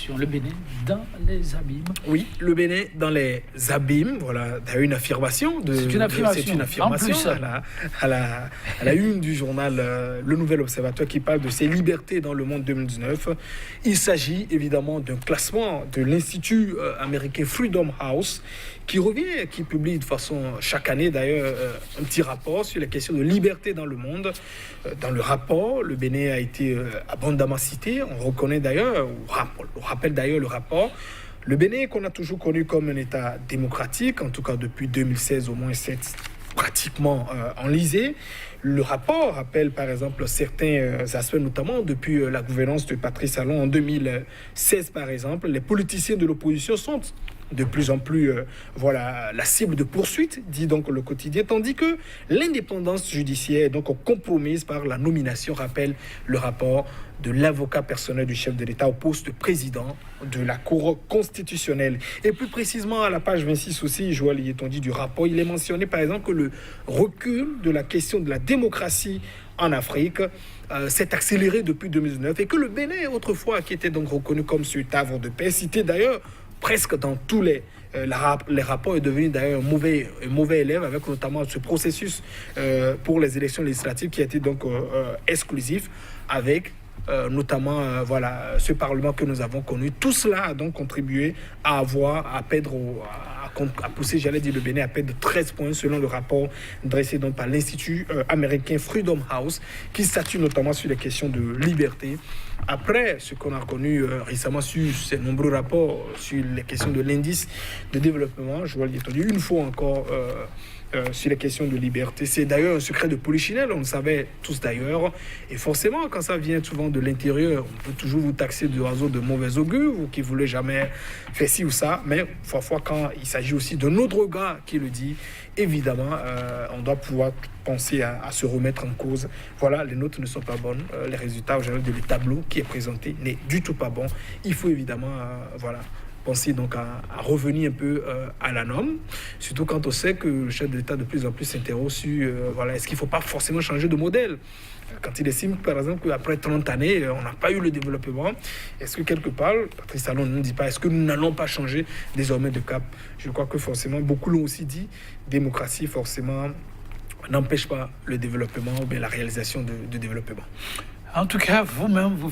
affirmation. Le Bénin dans les abîmes. Oui, le Bénin dans les abîmes. Voilà, d'ailleurs une affirmation. C'est une affirmation. C'est une affirmation. En plus, à la une du journal Le Nouvel Observateur qui parle de ses libertés dans le monde 2019. Il s'agit évidemment d'un classement de l'Institut américain Freedom House qui revient, qui publie de façon chaque année d'ailleurs un petit rapport sur les questions de liberté dans le monde. Dans le rapport, le Bénin a été abondamment cité. On reconnaît d'ailleurs, on rappelle d'ailleurs le rapport. Le Bénin qu'on a toujours connu comme un État démocratique, en tout cas depuis 2016 au moins, c'est pratiquement enlisé. Le rapport rappelle par exemple certains aspects, notamment depuis la gouvernance de Patrice Talon en 2016 par exemple. Les politiciens de l'opposition sont de plus en plus la cible de poursuite, dit donc le quotidien, tandis que l'indépendance judiciaire est donc compromise par la nomination, rappelle le rapport, de l'avocat personnel du chef de l'État au poste de président de la Cour constitutionnelle. Et plus précisément, à la page 26 aussi, Joël Yetondi du rapport, il est mentionné par exemple que le recul de la question de la démocratie en Afrique s'est accéléré depuis 2019 et que le Bénin, autrefois, qui était donc reconnu comme cet havre de paix, cité d'ailleurs presque dans tous les rapports, est devenu d'ailleurs un mauvais élève, avec notamment ce processus pour les élections législatives qui a été donc exclusif, avec notamment ce Parlement que nous avons connu. Tout cela a donc contribué à pousser, j'allais dire, le Bénin à perdre 13 points selon le rapport dressé donc par l'Institut américain Freedom House, qui statue notamment sur les questions de liberté. Après ce qu'on a connu récemment sur ces nombreux rapports sur les questions de l'indice de développement, je vois une fois encore sur les questions de liberté. C'est d'ailleurs un secret de polichinelle, on le savait tous d'ailleurs. Et forcément, quand ça vient souvent de l'intérieur, on peut toujours vous taxer d'oiseau de mauvais augure, vous qui ne voulez jamais faire ci ou ça. Mais parfois, quand il s'agit aussi d'un autre gars qui le dit, évidemment, on doit pouvoir penser à se remettre en cause. Voilà, les notes ne sont pas bonnes. Les résultats, au général, de le tableau qui est présenté n'est du tout pas bon. Il faut évidemment, penser donc à revenir un peu à la norme, surtout quand on sait que le chef de l'État de plus en plus s'interroge sur est-ce qu'il ne faut pas forcément changer de modèle. Quand il estime par exemple qu'après 30 années, on n'a pas eu le développement, est-ce que quelque part, Patrice Talon ne dit pas, est-ce que nous n'allons pas changer désormais de cap? Je crois que forcément, beaucoup l'ont aussi dit, démocratie forcément n'empêche pas le développement ou bien la réalisation de développement. En tout cas, vous-même, vous